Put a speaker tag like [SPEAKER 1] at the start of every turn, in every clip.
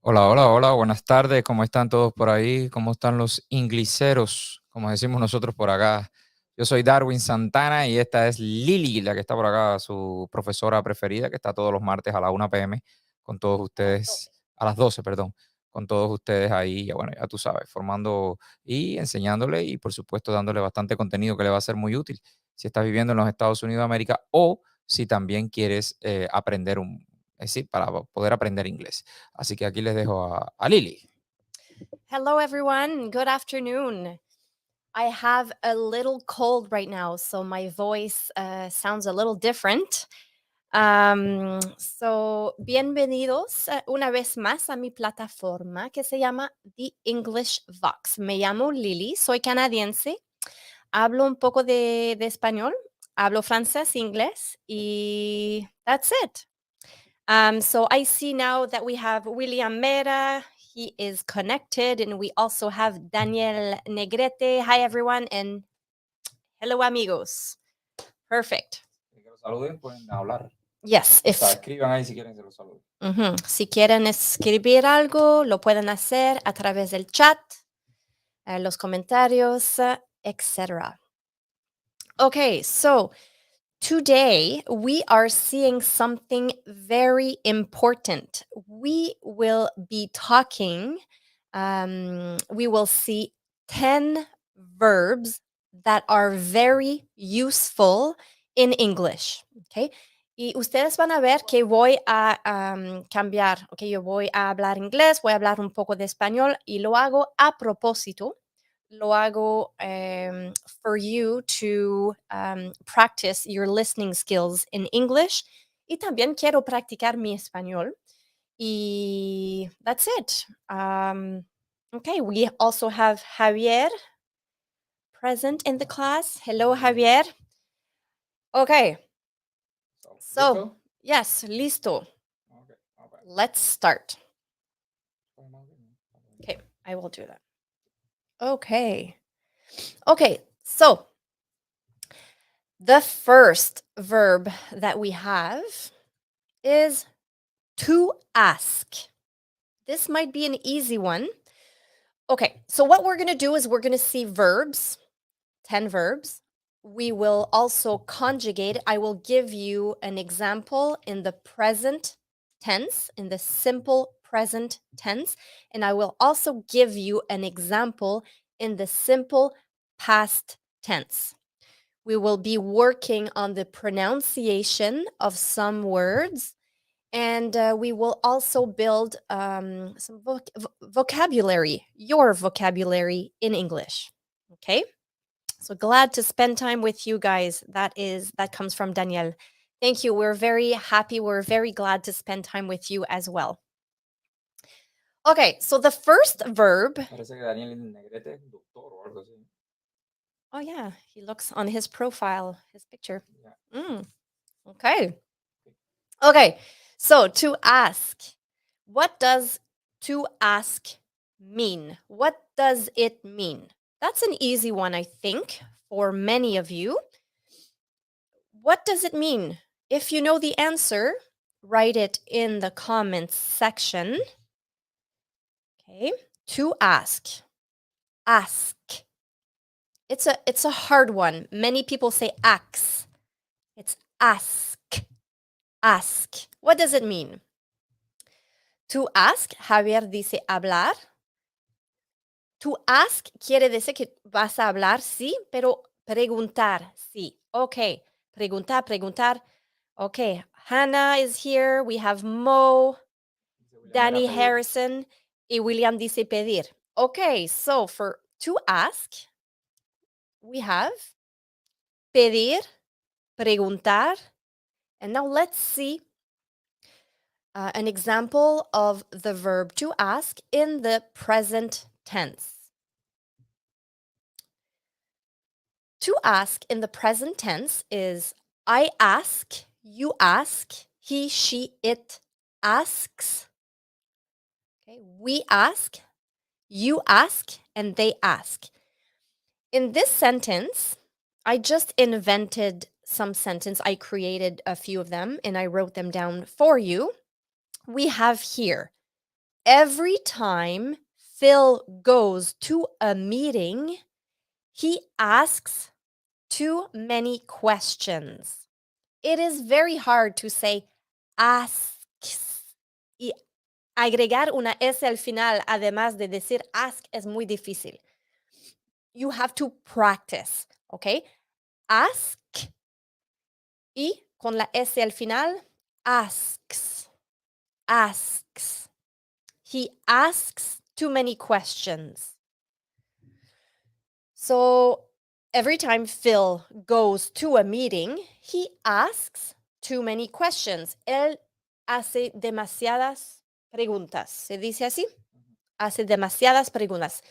[SPEAKER 1] Hola, hola, hola, buenas tardes, ¿cómo están todos por ahí? ¿Cómo están los ingliseros? Como decimos nosotros por acá. Yo soy Darwin Santana y esta es Lili, la que está por acá, su profesora preferida, que está todos los martes a la 1 p.m. con todos ustedes, a las 12, perdón, con todos ustedes ahí, ya bueno, ya tú sabes, formando y enseñándole y por supuesto dándole bastante contenido que le va a ser muy útil si estás viviendo en los Estados Unidos de América o si también quieres aprender es decir, para poder aprender inglés. Así que aquí les dejo a Lili.
[SPEAKER 2] Hello, everyone. Good afternoon. I have a little cold right now, so my voice sounds a little different. Bienvenidos una vez más a mi plataforma que se llama The English Vox. Me llamo Lily, soy canadiense, hablo un poco de español, hablo francés, inglés, y that's it. So I see now that we have William Mera. He is connected, and we also have Daniel Negrete. Hi, everyone, and hello, amigos. Perfect.
[SPEAKER 1] Que los saluden, pueden hablar.
[SPEAKER 2] Yes,
[SPEAKER 1] O sea,
[SPEAKER 2] if
[SPEAKER 1] escriban ahí si quieren que los saluden.
[SPEAKER 2] si quieren escribir algo, lo pueden hacer a través del chat, los comentarios, etc. Okay, so today, we are seeing something very important. We will be talking, we will see 10 verbs that are very useful in English. Okay. Y ustedes van a ver que voy a cambiar, ok, yo voy a hablar inglés, voy a hablar un poco de español y lo hago a propósito, lo hago for you to practice your listening skills in English. Y también quiero practicar mi español. Y that's it. Okay, we also have Javier present in the class. Hello, Javier. Okay, so
[SPEAKER 1] ¿Listo?
[SPEAKER 2] yes, listo.
[SPEAKER 1] Okay. Okay.
[SPEAKER 2] Let's start. Okay, I will do that. Okay. Okay, so the first verb that we have is to ask. This might be an easy one. Okay, so what we're going to do is we're going to see verbs, 10 verbs. We will also conjugate. I will give you an example in the present tense, in the simple present tense, and I will also give you an example in the simple past tense. We will be working on the pronunciation of some words, and we will also build some vocabulary, your vocabulary in English. Okay? So glad to spend time with you guys. That comes from Daniel. Thank you. We're very happy. We're very glad to spend time with you as well. Okay, so the first verb.
[SPEAKER 1] Parece que Daniel Negrete es doctor o algo así.
[SPEAKER 2] Oh yeah, he looks on his profile, his picture.
[SPEAKER 1] Yeah.
[SPEAKER 2] Okay. Okay. So to ask, what does to ask mean? What does it mean? That's an easy one, I think, for many of you. What does it mean? If you know the answer, write it in the comments section. Okay. To ask. Ask. It's a hard one. Many people say ax. It's ask. Ask. What does it mean? To ask, Javier dice hablar. To ask quiere decir que vas a hablar, sí, pero preguntar, sí. Okay. Preguntar, preguntar. Okay. Hannah is here. We have Mo, Danny Harrison, y William dice pedir. Okay, so for to ask, we have pedir, preguntar, and now let's see an example of the verb to ask in the present tense. To ask in the present tense is I ask, you ask, he, she, it asks. Okay, we ask, you ask, and they ask. In this sentence, I just invented some sentence. I created a few of them and I wrote them down for you. We have here every time Phil goes to a meeting, he asks too many questions. It is very hard to say asks y agregar una S al final, además de decir ask, es muy difícil. You have to practice, okay? Ask y con la S al final, asks, asks. He asks too many questions. So every time Phil goes to a meeting, he asks too many questions. Él hace demasiadas preguntas. ¿Se dice así? Hace demasiadas preguntas.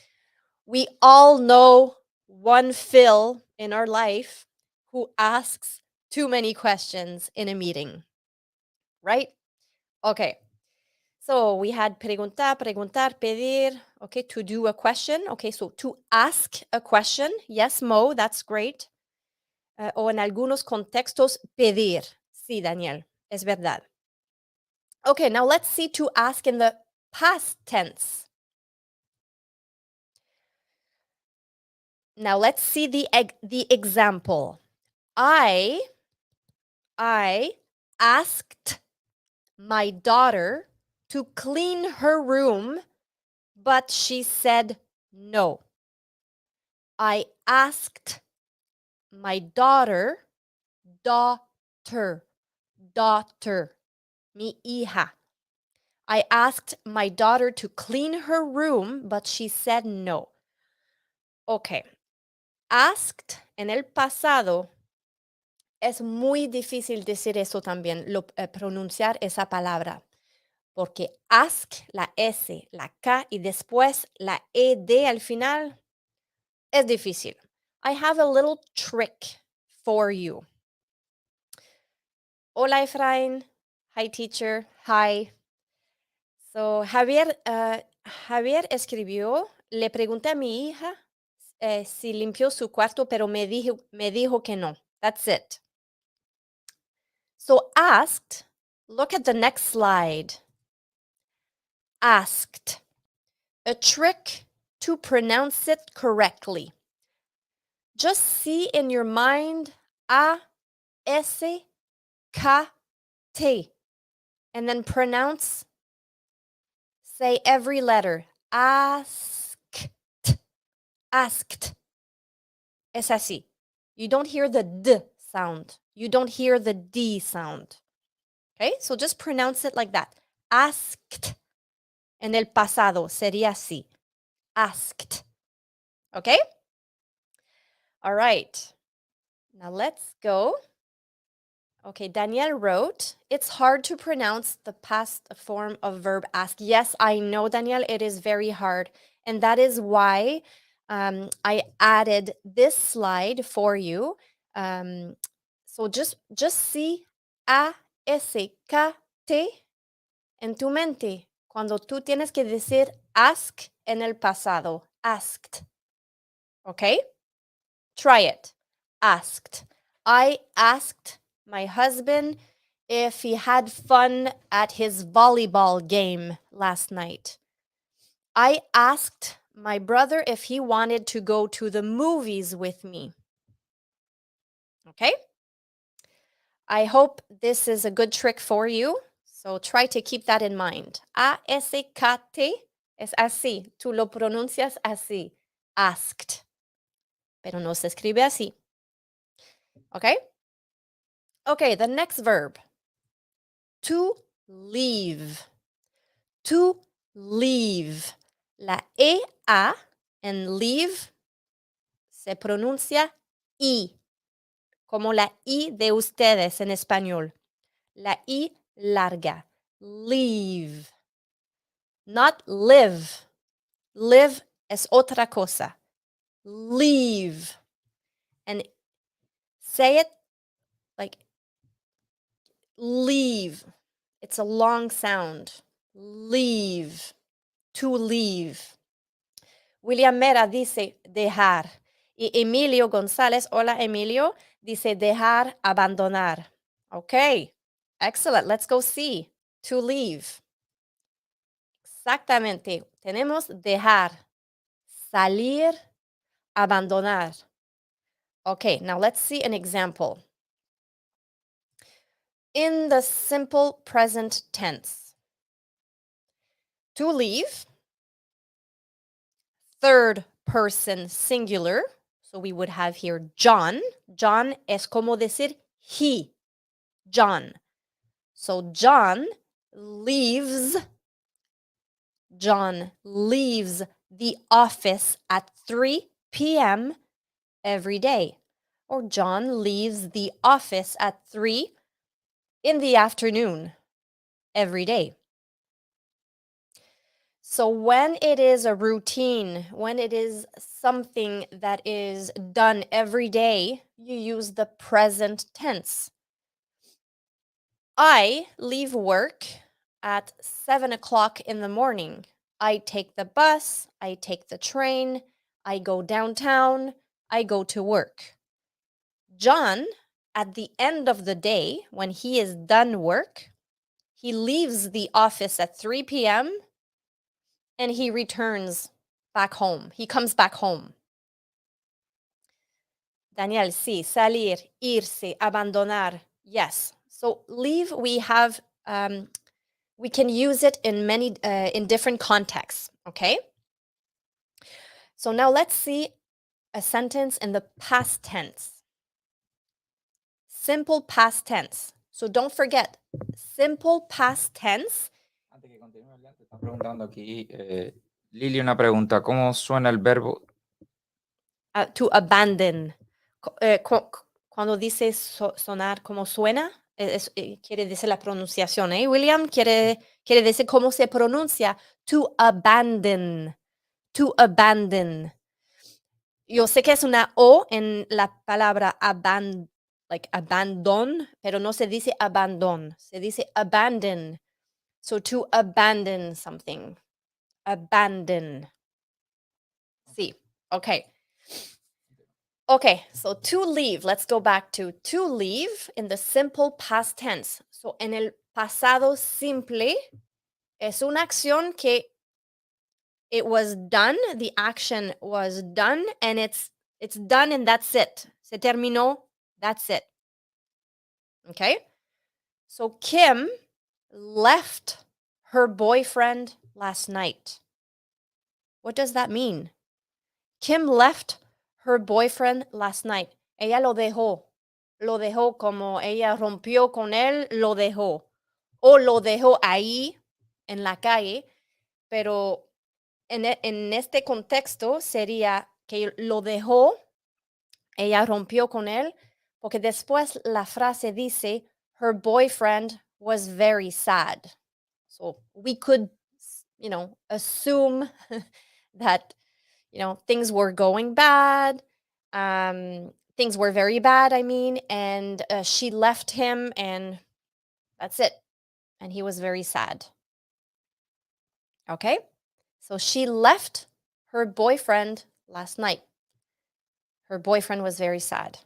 [SPEAKER 2] We all know one Phil in our life who asks too many questions in a meeting, right? Okay. So we had preguntar, preguntar, pedir, okay, to do a question. Okay, so to ask a question. Yes, Mo, that's great. O en algunos contextos, pedir. Sí, Daniel, es verdad. Okay, now let's see to ask in the past tense. Now let's see the example. I asked my daughter to clean her room, but she said no. I asked my daughter, mi hija. I asked my daughter to clean her room, but she said no. Okay. Asked en el pasado es muy difícil decir eso también, pronunciar esa palabra. Porque ask, la S, la K y después la ED al final es difícil. I have a little trick for you. Hola, Efraín. Hi, teacher. Hi. So, Javier escribió, le pregunté a mi hija si limpió su cuarto, pero me dijo que no. That's it. So, asked, look at the next slide. Asked. A trick to pronounce it correctly. Just see in your mind A-S-K-T and then pronounce, say every letter. Asked. Asked. Es así. You don't hear the D sound. You don't hear the D sound. Okay, so just pronounce it like that. Asked. En el pasado sería así. Asked. Okay? All right. Now let's go. Okay, Danielle wrote, it's hard to pronounce the past form of verb ask. Yes, I know, Danielle, it is very hard. And that is why I added this slide for you. So just see A-S-K-T en tu mente cuando tú tienes que decir ask en el pasado. Asked. Okay? Try it. Asked. I asked my husband if he had fun at his volleyball game last night. I asked my brother if he wanted to go to the movies with me. Okay? I hope this is a good trick for you. So try to keep that in mind. A-S-K-T es así. Tú lo pronuncias así. Asked. Pero no se escribe así. Okay? Okay, the next verb. To leave. To leave. La E-A en leave se pronuncia I, como la I de ustedes en español. La I larga. Leave. Not live. Live es otra cosa. Leave. And say it like leave. It's a long sound. Leave. To leave. William Mera dice dejar. Y Emilio González, hola Emilio, dice dejar, abandonar. Okay, excellent. Let's go see. To leave. Exactamente. Tenemos dejar, salir, abandonar. Okay, now let's see an example. In the simple present tense, to leave, third person singular. So we would have here John. John es como decir he, John. So John leaves the office at 3 p.m. every day. Or John leaves the office at 3 in the afternoon every day. So when it is a routine, when it is something that is done every day, you use the present tense. I leave work at 7 o'clock in the morning. I take the bus, I take the train, I go downtown, I go to work. John, at the end of the day, when he is done work, he leaves the office at 3 p.m. and he returns back home. He comes back home. Daniel, sí, salir, irse, abandonar. Yes. So leave, we have, we can use it in many, in different contexts. Okay. So now let's see a sentence in the past tense. Simple past tense. So don't forget, simple past tense.
[SPEAKER 1] Antes que continúe, te están preguntando aquí, Lili, una pregunta. ¿Cómo suena el verbo?
[SPEAKER 2] To abandon. Cuando dice sonar como suena, quiere decir la pronunciación, ¿eh? William, quiere decir cómo se pronuncia. To abandon. To abandon. Yo sé que es una O en la palabra like abandon, pero no se dice abandon, se dice abandon. So to abandon something. Abandon. Sí, okay. Okay, so to leave, let's go back to leave in the simple past tense. So en el pasado simple es una acción que it was done, the action was done, and it's done and that's it. Se terminó, that's it. Okay? So Kim left her boyfriend last night. What does that mean? Kim left her boyfriend last night. Ella lo dejó. Lo dejó como ella rompió con él, lo dejó. O lo dejó ahí en la calle, pero en este contexto sería que lo dejó, ella rompió con él, porque después la frase dice, her boyfriend was very sad. So we could, assume that, things were going bad. Things were very bad, I mean, and she left him and that's it. And he was very sad. Okay? So she left her boyfriend last night. Her boyfriend was very sad.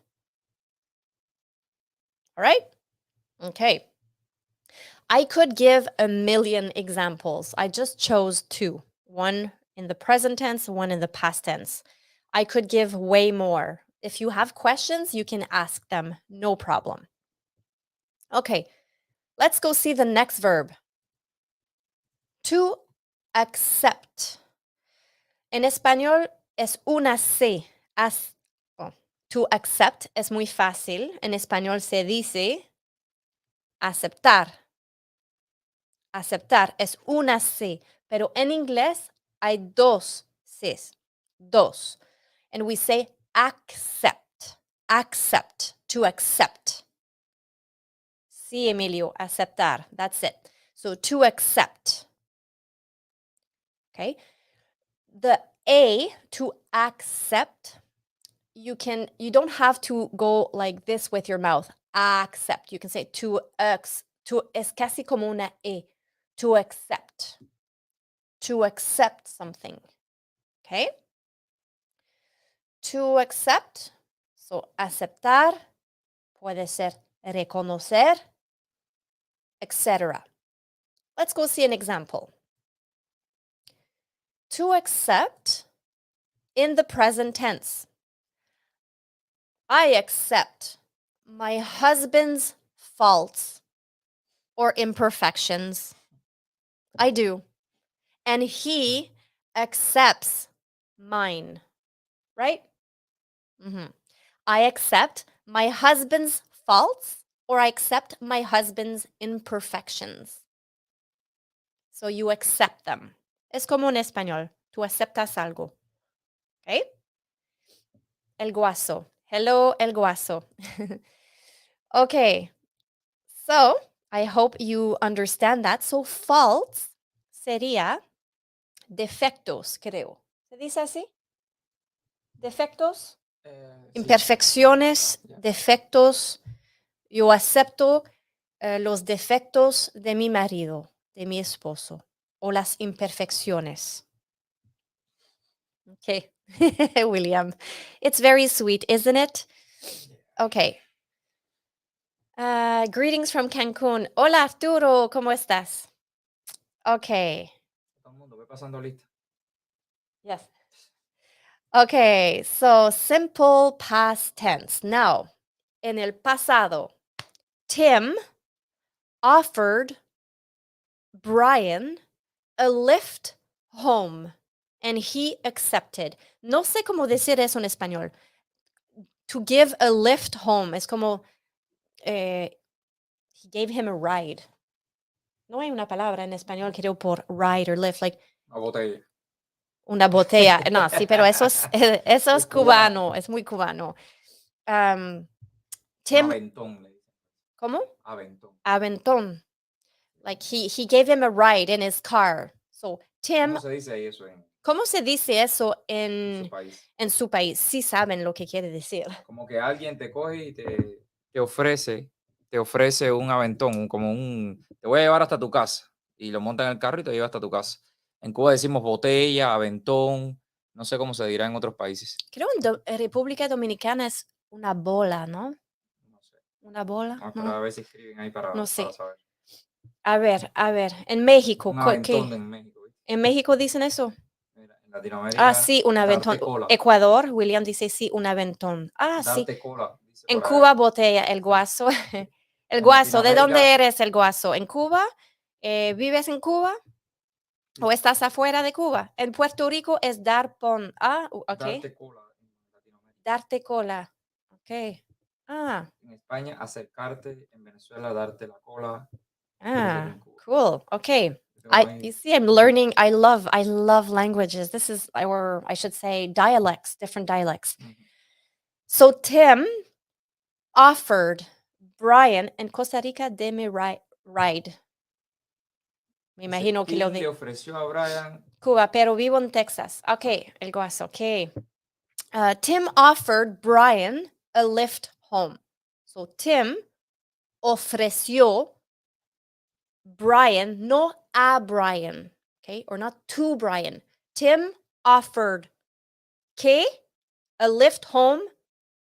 [SPEAKER 2] All right? Okay. I could give a million examples. I just chose two. One in the present tense, one in the past tense. I could give way more. If you have questions, you can ask them. No problem. Okay. Let's go see the next verb. To accept. En español es una C. To accept es muy fácil. En español se dice aceptar. Aceptar es una C. Pero en inglés hay dos Cs. Dos. And we say accept. Accept. To accept. Sí, Emilio, aceptar. That's it. So to accept. Okay. The A, to accept, you don't have to go like this with your mouth. Accept. You can say to es casi como una E. To accept. To accept something. Okay? To accept. So aceptar puede ser reconocer, etc. Let's go see an example. To accept in the present tense. I accept my husband's faults or imperfections. I do. And he accepts mine, right? I accept my husband's faults or I accept my husband's imperfections. So you accept them. Es como en español. Tú aceptas algo. Okay? El guaso. Hello, el guaso. Okay. So I hope you understand that. So faults sería defectos, creo. ¿Se dice así? Defectos. Imperfecciones, defectos. Yo acepto los defectos de mi marido, de mi esposo, o las imperfecciones. Okay, William. It's very sweet, isn't it? Okay. Greetings from Cancun. Hola, Arturo, ¿cómo estás? Okay.
[SPEAKER 1] Todo el mundo ve pasando lista.
[SPEAKER 2] Yes. Okay, so simple past tense. Now, en el pasado, Tim offered Brian a lift home and he accepted. No sé cómo decir eso en español. To give a lift home es como he gave him a ride. No hay una palabra en español creo por ride or lift, like
[SPEAKER 1] Una botella.
[SPEAKER 2] una botella. No, sí, pero eso es cubano, es muy cubano. Tim,
[SPEAKER 1] Aventón, le dicen.
[SPEAKER 2] ¿cómo?
[SPEAKER 1] Aventón.
[SPEAKER 2] Aventón. Like he gave him a ride in his car. So Tim,
[SPEAKER 1] ¿Cómo se dice eso en
[SPEAKER 2] ¿cómo se dice eso
[SPEAKER 1] su
[SPEAKER 2] en
[SPEAKER 1] país?
[SPEAKER 2] su país? Sí saben lo que quiere decir.
[SPEAKER 1] Como que alguien te coge y te ofrece un aventón, te voy a llevar hasta tu casa. Y lo monta en el carro y te lleva hasta tu casa. En Cuba decimos botella, aventón, no sé cómo se dirá en otros países.
[SPEAKER 2] Creo en República Dominicana es una bola, ¿no?
[SPEAKER 1] No sé.
[SPEAKER 2] Una bola.
[SPEAKER 1] Vamos a ver si escriben ahí para
[SPEAKER 2] No sé.
[SPEAKER 1] para saber.
[SPEAKER 2] A ver, en México,
[SPEAKER 1] Un aventón
[SPEAKER 2] ¿qué?
[SPEAKER 1] en México, ¿viste?
[SPEAKER 2] ¿En México dicen eso?
[SPEAKER 1] Mira, en Latinoamérica,
[SPEAKER 2] Sí, un aventón.
[SPEAKER 1] darte cola.
[SPEAKER 2] Ecuador, William dice sí, un aventón. Sí.
[SPEAKER 1] Darte cola, dice
[SPEAKER 2] En
[SPEAKER 1] por
[SPEAKER 2] Cuba,
[SPEAKER 1] ahí.
[SPEAKER 2] botella, el guaso. El
[SPEAKER 1] En
[SPEAKER 2] guaso, ¿de dónde
[SPEAKER 1] Latinoamérica-
[SPEAKER 2] eres el guaso? ¿En Cuba? ¿Vives en Cuba? ¿O estás afuera de Cuba? En Puerto Rico es dar pon. Ok.
[SPEAKER 1] Darte cola en Latinoamérica.
[SPEAKER 2] Darte cola. Ok.
[SPEAKER 1] En España, acercarte. En Venezuela, darte la cola.
[SPEAKER 2] Cool. Okay.
[SPEAKER 1] Muy-
[SPEAKER 2] You see, I'm learning. I love languages. This is, or I should say, dialects, different dialects.
[SPEAKER 1] Ujú.
[SPEAKER 2] So Tim offered Brian en Costa Rica de me ride. Me imagino que lo
[SPEAKER 1] Tim le
[SPEAKER 2] de
[SPEAKER 1] ofreció a Brian
[SPEAKER 2] Cuba, pero vivo en Texas. Okay, el guaso. Okay. Tim offered Brian a lift home. So Tim ofreció Brian, no a Brian, okay, or not to Brian. Tim offered ¿qué? A lift home.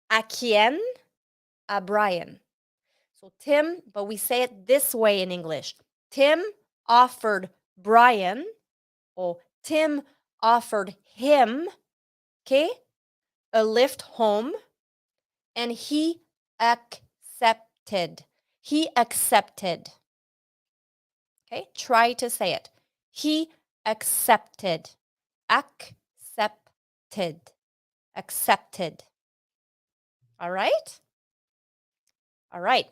[SPEAKER 2] ¿A quién? A Brian. So Tim, but we say it this way in English. Tim offered Brian, or Tim offered him, ¿qué? A lift home, and he accepted. He accepted. Okay, try to say it. He accepted. Accepted. Accepted. All right? All right.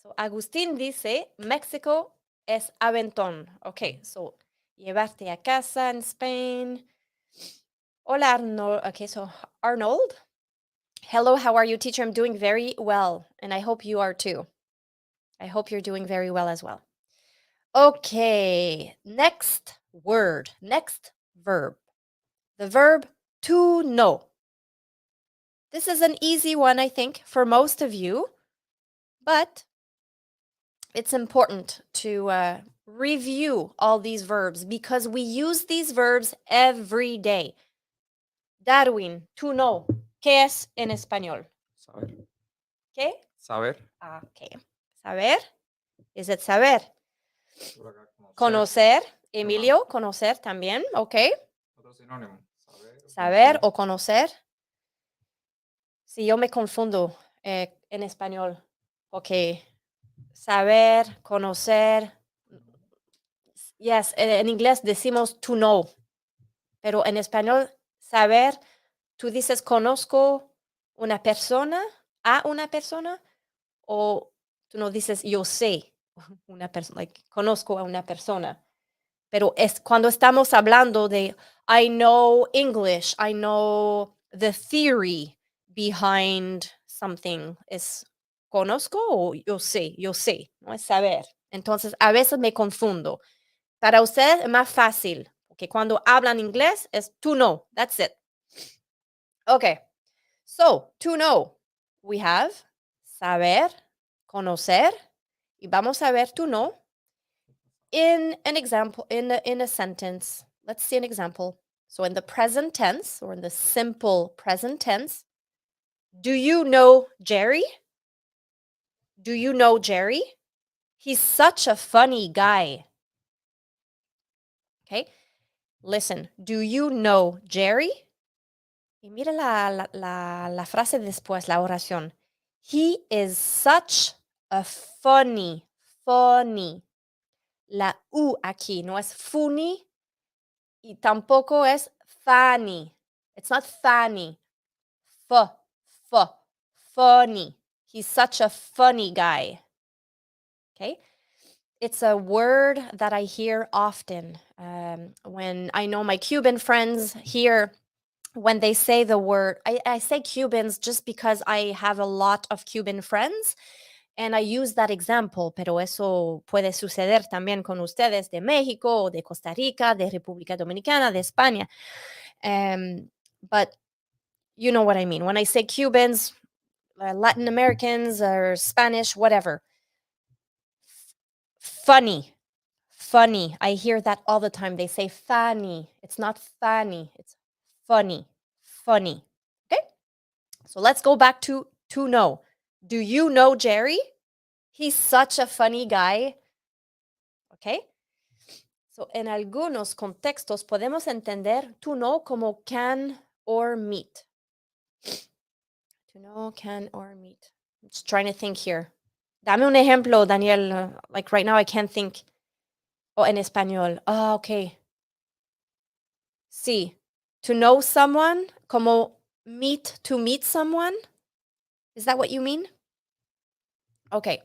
[SPEAKER 2] So Agustín dice, México es aventón. Okay, so llevarte a casa in Spain. Hola, Arnold. Okay, so Arnold. Hello, how are you, teacher? I'm doing very well, and I hope you are too. I hope you're doing very well as well. Okay, next word, next verb. The verb to know. This is an easy one, I think, for most of you, but it's important to review all these verbs because we use these verbs every day. Darwin, to know. ¿Qué es en español?
[SPEAKER 1] saber.
[SPEAKER 2] ¿Qué?
[SPEAKER 1] Saber.
[SPEAKER 2] Okay. Saber. Is it saber?
[SPEAKER 1] Por acá,
[SPEAKER 2] Conocer. Emilio, conocer también. Okay.
[SPEAKER 1] sinónimo.
[SPEAKER 2] Saber o conocer. Sí, yo me confundo en español, porque saber, conocer. Yes, en inglés decimos to know, pero en español, saber, tú dices conozco a una persona, o tú no dices yo sé una persona, like, conozco a una persona. Pero es cuando estamos hablando de I know English, I know the theory behind something, es conozco o yo sé, no es saber. Entonces, a veces me confundo. Para ustedes es más fácil, porque cuando hablan inglés es to know, that's it. Okay, so to know, we have saber, conocer, y vamos a ver to know in an example, in a sentence. Let's see an example. So in the present tense, or in the simple present tense, do you know Jerry? Do you know Jerry? He's such a funny guy. Okay, listen. Do you know Jerry? Y mira la frase después, la oración. He is such a funny. La U aquí no es funny y tampoco es funny. It's not funny. Funny. He's such a funny guy. Okay? It's a word that I hear often when I know my Cuban friends here. When they say the word, I say Cubans just because I have a lot of Cuban friends and I use that example, pero eso puede suceder también con ustedes de México, de Costa Rica, de República Dominicana, de España. But you know what I mean. When I say Cubans, Latin Americans, or Spanish, whatever. Funny. I hear that all the time. They say funny. It's not funny. It's funny. Okay? So let's go back to know. Do you know Jerry? He's such a funny guy. Okay? So en algunos contextos podemos entender to know como can or meet. To know, can or meet. I'm just trying to think here. Dame un ejemplo, Daniel. Like right now I can't think. Oh, en español. Oh, okay. Sí. To know someone, como to meet someone. Is that what you mean? Okay.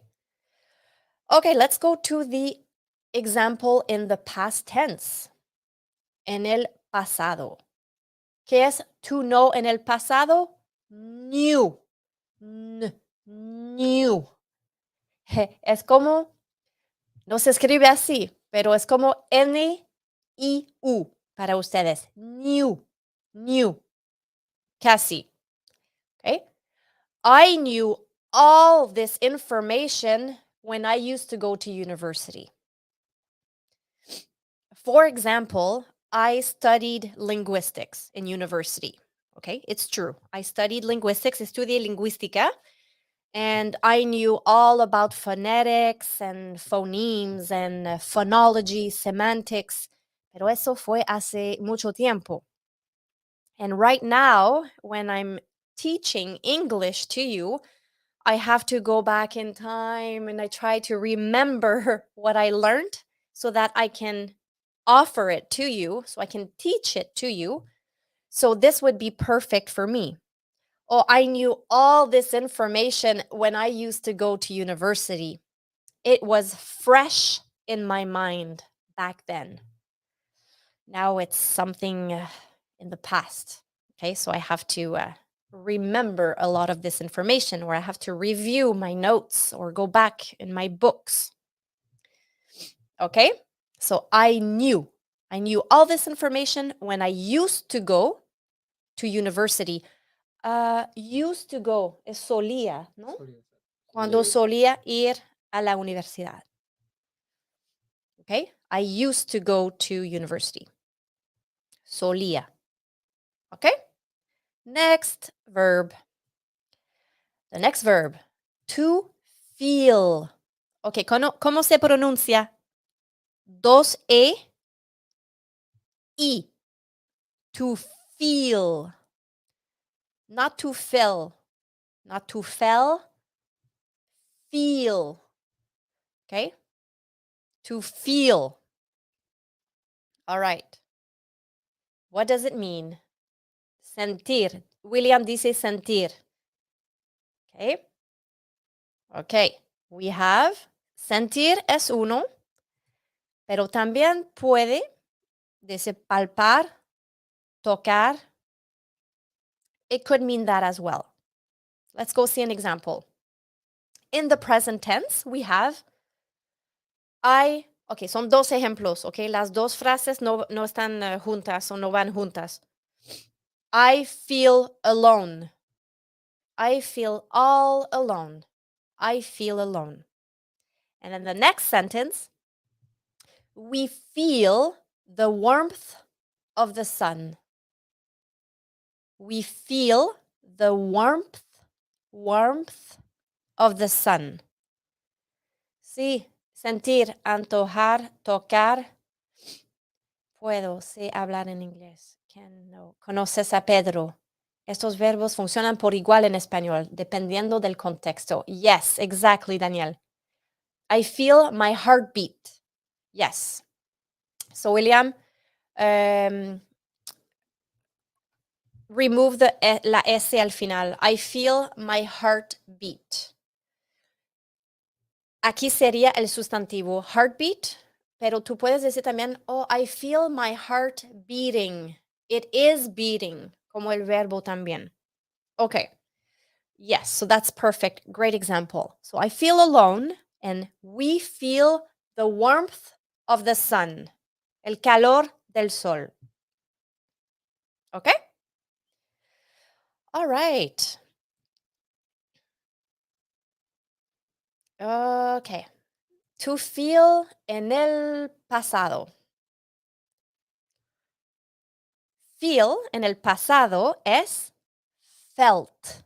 [SPEAKER 2] Okay, let's go to the example in the past tense. En el pasado. ¿Qué es to know en el pasado? Knew. Knew. Es como, no se escribe así, pero es como N-I-U para ustedes. Knew. Casi. Okay? I knew all this information when I used to go to university. For example, I studied linguistics in university. Okay, it's true. I studied linguistics, estudié lingüística, and I knew all about phonetics and phonemes and phonology, semantics, pero eso fue hace mucho tiempo. And right now, when I'm teaching English to you, I have to go back in time and I try to remember what I learned so that I can offer it to you, so I can teach it to you. So this would be perfect for me. Oh, I knew all this information when I used to go to university. It was fresh in my mind back then. Now it's something in the past. Okay, so I have to remember a lot of this information, or I have to review my notes or go back in my books. Okay, so I knew all this information when I used to go to university. Used to go es solía, ¿no? Cuando solía ir a la universidad. Okay, I used to go to university. Solía. Okay, next verb. The next verb, to feel. Okay, ¿cómo se pronuncia? Dos E, I. To feel. Not to fill. Not to fell. Feel. Okay? To feel. All right. What does it mean? Sentir. William dice sentir. Okay? Okay. We have sentir es uno, pero también puede dice palpar, tocar. It could mean that as well. Let's go see an example. In the present tense, we have okay, son dos ejemplos, okay? Las dos frases no están juntas o no van juntas. I feel alone. I feel all alone. I feel alone. And then the next sentence, we feel the warmth of the sun. We feel the warmth of the sun. Sí, sentir, antojar, tocar. Puedo, sí, hablar en inglés. ¿Quién no? ¿Conoces a Pedro? Estos verbos funcionan por igual en español, dependiendo del contexto. Yes, exactly, Daniel. I feel my heartbeat. Yes. So, William, remove la S al final. I feel my heartbeat. Aquí sería el sustantivo heartbeat, pero tú puedes decir también, oh, I feel my heart beating. It is beating, como el verbo también. Okay. Yes, so that's perfect. Great example. So I feel alone and we feel the warmth of the sun. El calor del sol. Okay? All right. Okay. To feel en el pasado. Feel en el pasado es felt.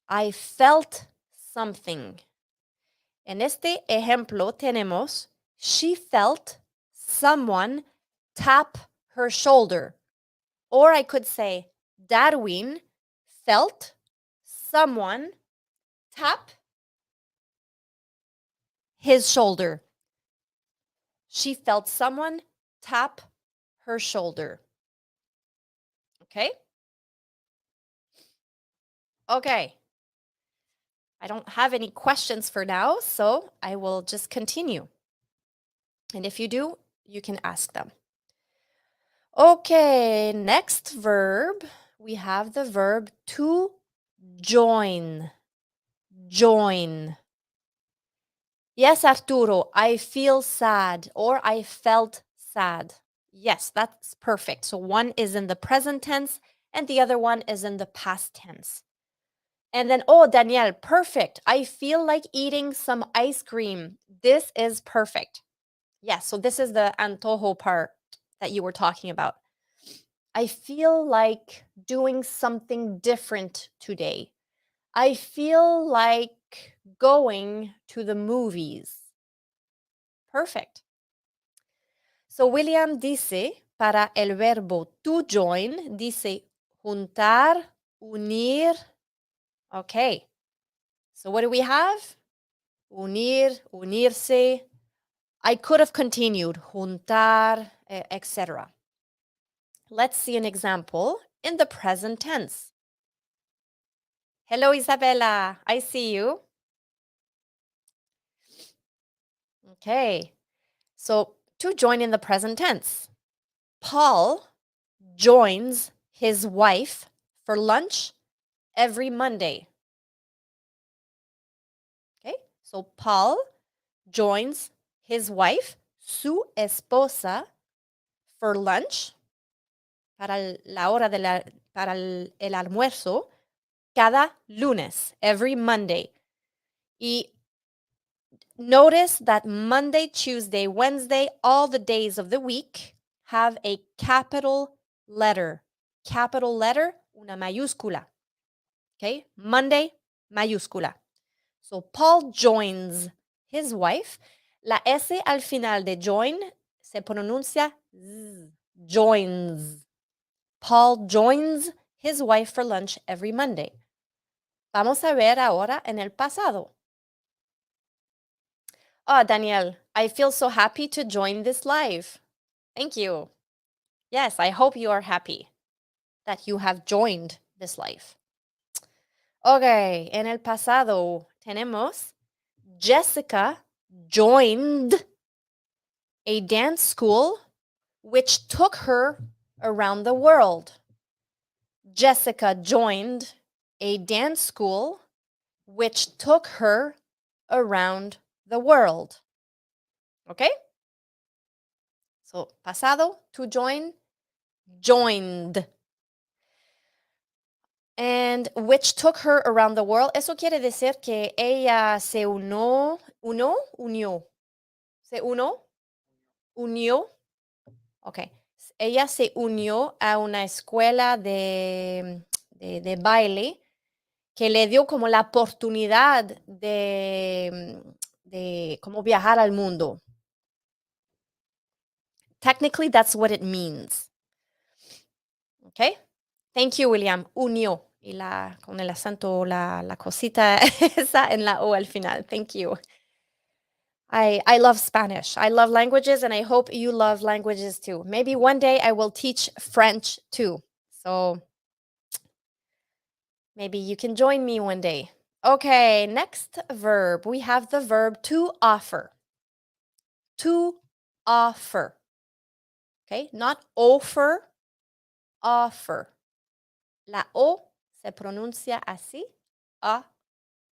[SPEAKER 2] I felt something. En este ejemplo tenemos she felt someone tap her shoulder. Or I could say Darwin felt someone tap his shoulder. She felt someone tap her shoulder. Okay? Okay. I don't have any questions for now, so I will just continue. And if you do, you can ask them. Okay, next verb, we have the verb to join. Join. Yes, Arturo, I feel sad or I felt sad. Yes, that's perfect. So one is in the present tense and the other one is in the past tense. And then, oh, Danielle, perfect. I feel like eating some ice cream. This is perfect. Yes, so this is the antojo part that you were talking about. I feel like doing something different today. I feel like going to the movies. Perfect. So William dice, para el verbo to join, dice juntar, unir. Okay. So what do we have? Unir, unirse. I could have continued, juntar, etc. Let's see an example in the present tense. Hello, Isabella. I see you. Okay. So to join in the present tense, Paul joins his wife for lunch every Monday. Okay. So Paul joins his wife, su esposa, for lunch, para la hora para el almuerzo, cada lunes, every Monday. Y notice that Monday, Tuesday, Wednesday, all the days of the week have a capital letter. Capital letter, una mayúscula. Okay? Monday, mayúscula. So Paul joins his wife. La S al final de join se pronuncia Z. joins. Paul joins his wife for lunch every Monday. Vamos a ver ahora en el pasado. Oh, Daniel, I feel so happy to join this live. Thank you. Yes, I hope you are happy that you have joined this live. Ok, en el pasado tenemos Jessica joined a dance school which took her around the world. Jessica joined a dance school which took her around the world. Okay? So, pasado, to join, joined. And which took her around the world. Eso quiere decir que ella se unió. Se unió. Ok. Ella se unió a una escuela de baile que le dio como la oportunidad de como viajar al mundo. Technically, that's what it means. Okay? Thank you, William. Unió. Y con el acento, la cosita esa en la O al final. Thank you. I love Spanish. I love languages, and I hope you love languages too. Maybe one day I will teach French too. So maybe you can join me one day. Okay, next verb. We have the verb to offer. To offer. Okay, not offer, offer. La O se pronuncia así, A,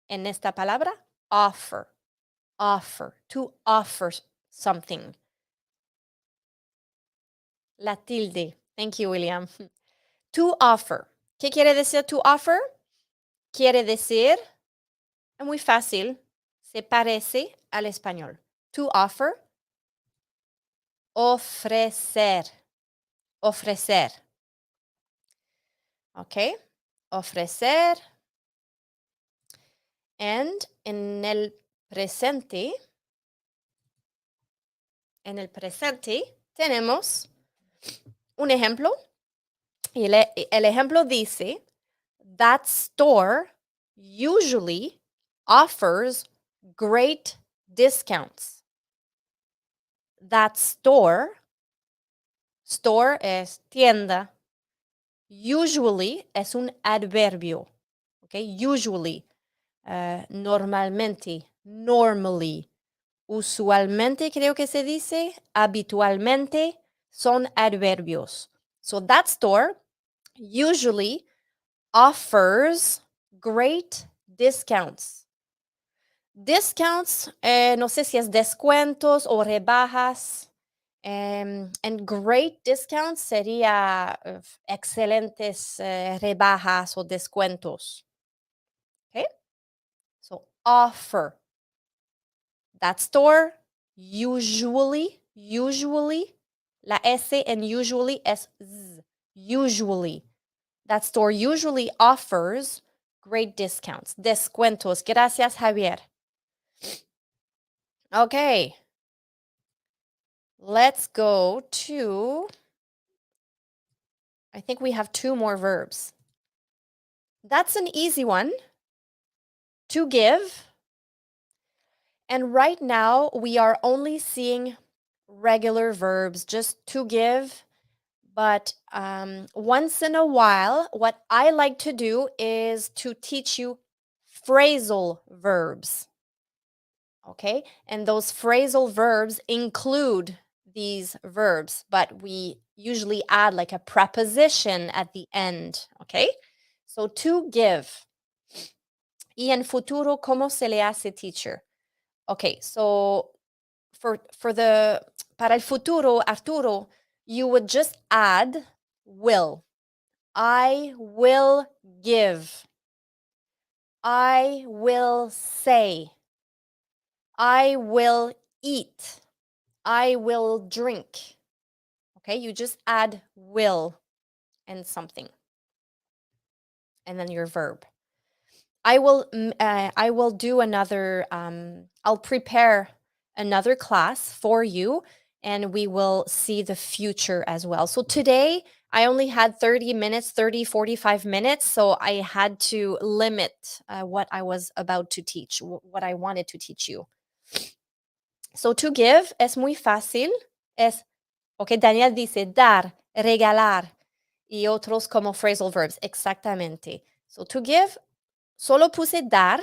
[SPEAKER 2] en esta palabra, offer, offer, to offer something. La tilde. Thank you, William. To offer. ¿Qué quiere decir to offer? Quiere decir, es muy fácil, se parece al español. To offer, ofrecer, ofrecer. ¿Ok? Ofrecer. And en el presente tenemos un ejemplo. Y el ejemplo dice, that store usually offers great discounts. That store es tienda. Usually es un adverbio. Okay? Usually, normalmente, normally. Usualmente creo que se dice, habitualmente son adverbios. So that store usually offers great discounts. Discounts, no sé si es descuentos o rebajas. And great discounts sería excelentes rebajas o descuentos. Okay? So offer. That store usually, la S en usually es Z. Usually. That store usually offers great discounts. Descuentos. Gracias, Javier. Okay. Let's go to, I think we have two more verbs. That's an easy one. To give. And right now, we are only seeing regular verbs, just to give. But once in a while, what I like to do is to teach you phrasal verbs. Okay? And those phrasal verbs include these verbs, but we usually add like a preposition at the end. Okay? So to give. Y en futuro, ¿cómo se le hace, teacher? Okay, so para el futuro, Arturo, you would just add will. I will give. I will say. I will eat. I will drink. Okay, you just add will and something. And then your verb. I will do another, I'll prepare another class for you, and we will see the future as well. So today I only had 30 minutes, 30, 45 minutes. So I had to limit what I was about to teach, what I wanted to teach you. So to give es muy fácil. Daniel dice dar, regalar y otros como phrasal verbs. Exactamente. So to give, solo puse dar,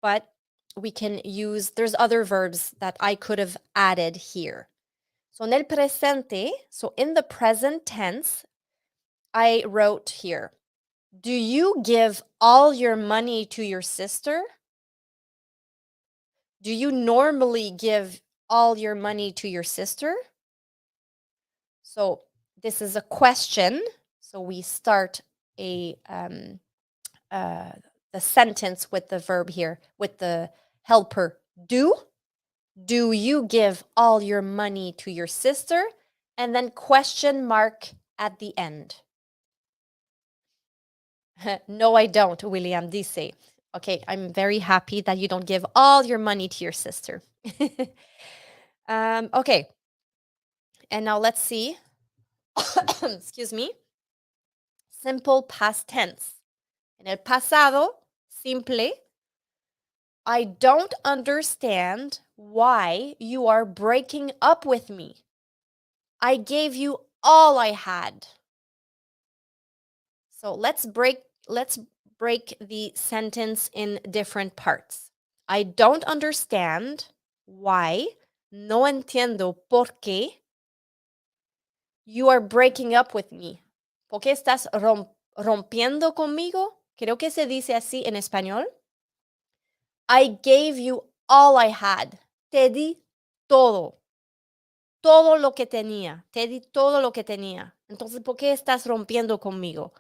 [SPEAKER 2] but we can use, there's other verbs that I could have added here. So en el presente, so in the present tense, I wrote here, do you give all your money to your sister? Do you normally give all your money to your sister? So this is a question. So we start the sentence with the verb here, with the helper do. Do you give all your money to your sister? And then question mark at the end. No, I don't, William dice. Okay, I'm very happy that you don't give all your money to your sister. Okay, and now let's see. Excuse me. Simple past tense. En el pasado, simple. I don't understand why you are breaking up with me. I gave you all I had. So let's break the sentence in different parts. I don't understand why, no entiendo por qué you are breaking up with me. ¿Por qué estás rompiendo conmigo? Creo que se dice así en español. I gave you all I had. Te di todo. Todo lo que tenía. Te di todo lo que tenía. Entonces, ¿por qué estás rompiendo conmigo?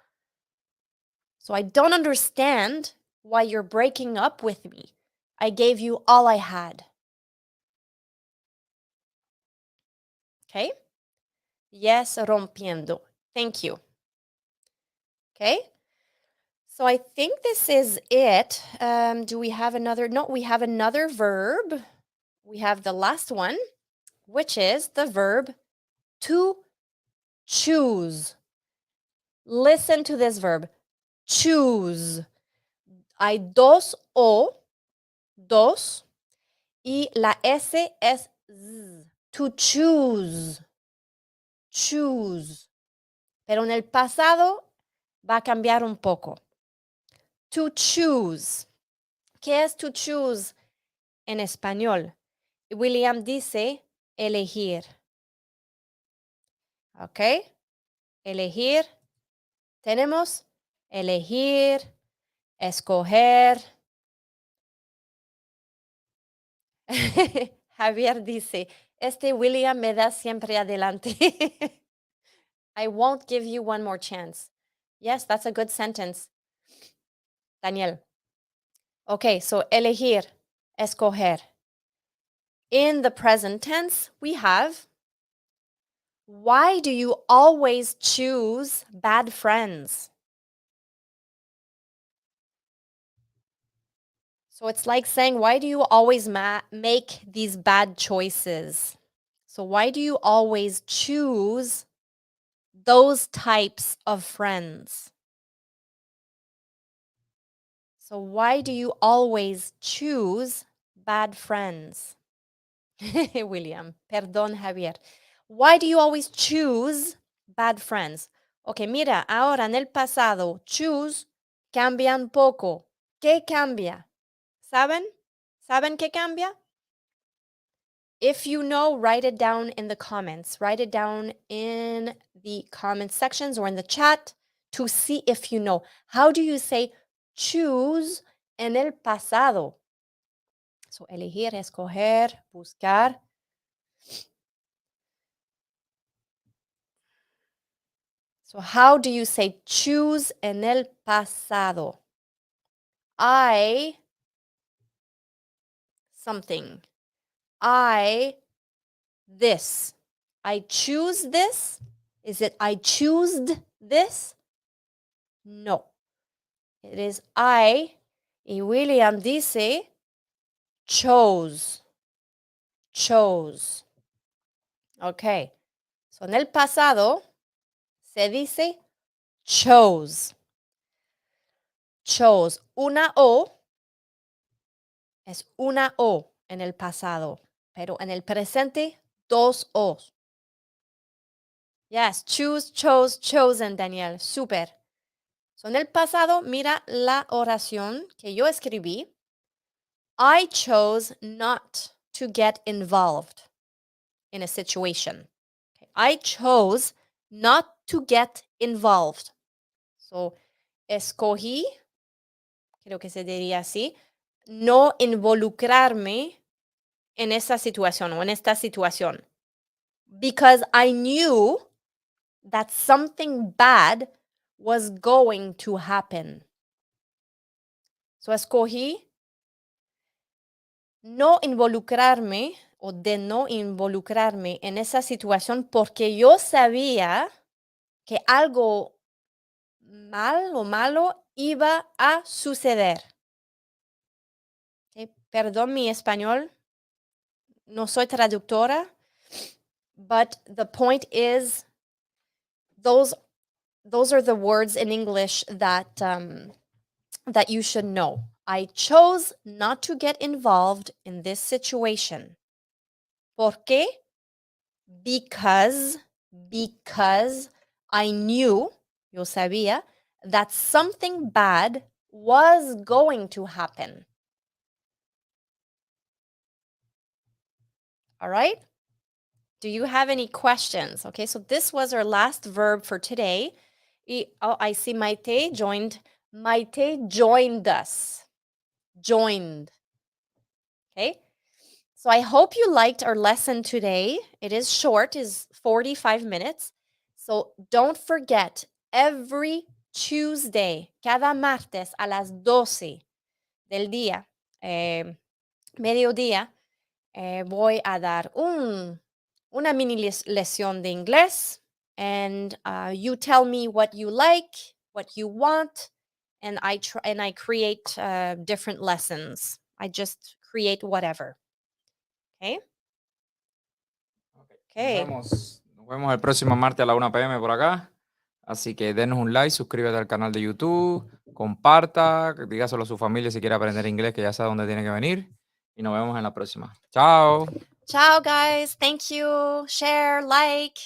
[SPEAKER 2] So I don't understand why you're breaking up with me. I gave you all I had. Okay? Yes, rompiendo. Thank you. Okay? So I think this is it. Do we have another? No, we have another verb. We have the last one, which is the verb to choose. Listen to this verb. Choose. Hay dos O, dos, y la S es Z. To choose. Choose. Pero en el pasado va a cambiar un poco. To choose. ¿Qué es to choose en español? William dice elegir. ¿Ok? Elegir. Tenemos elegir, escoger. Javier dice, este William me da siempre adelante. I won't give you one more chance. Yes, that's a good sentence. Daniel. Okay, so elegir, escoger. In the present tense, we have, why do you always choose bad friends? So it's like saying, why do you always make these bad choices? So why do you always choose those types of friends? So why do you always choose bad friends? William, perdón, Javier. Why do you always choose bad friends? Ok, mira, ahora en el pasado, choose cambia un poco. ¿Qué cambia? ¿Saben? ¿Saben qué cambia? If you know, write it down in the comments. Write it down in the comment sections or in the chat to see if you know. How do you say choose en el pasado? So, elegir, escoger, buscar. So, how do you say choose en el pasado? I something. I this. I choose this. Is it I choosed this? No. It is I, y William dice chose. Chose. Ok. So, en el pasado se dice chose. Chose. Una O es una O en el pasado, pero en el presente, dos O's. Yes, choose, chose, chosen, Daniel. Super. So, en el pasado, mira la oración que yo escribí. I chose not to get involved in a situation. Okay. I chose not to get involved. So, escogí, creo que se diría así, no involucrarme en esa situación o en esta situación. Because I knew that something bad was going to happen. So, escogí no involucrarme o de no involucrarme en esa situación porque yo sabía que algo mal o malo iba a suceder. Okay. Perdón mi español, no soy traductora, but the point is those are the words in English that that you should know. I chose not to get involved in this situation. ¿Por qué? Because I knew, yo sabía, that something bad was going to happen. All right? Do you have any questions? Okay, so this was our last verb for today. Oh, I see Maite joined. Maite joined us. Joined. Okay. So I hope you liked our lesson today. It is short, is 45 minutes. So don't forget, every Tuesday, cada martes a las 12 del día, mediodía, voy a dar una mini lección de inglés. And you tell me what you like, what you want, and I create different lessons. I just create whatever. Okay. Okay.
[SPEAKER 1] Nos vemos el próximo martes a la 1 p.m. por acá. Así que denos un like, suscríbete al canal de YouTube, comparta, dígaselo a su familia si quiere aprender inglés, que ya sabe dónde tiene que venir. Y nos vemos en la próxima. Chao.
[SPEAKER 2] Ciao, guys. Thank you. Share, like.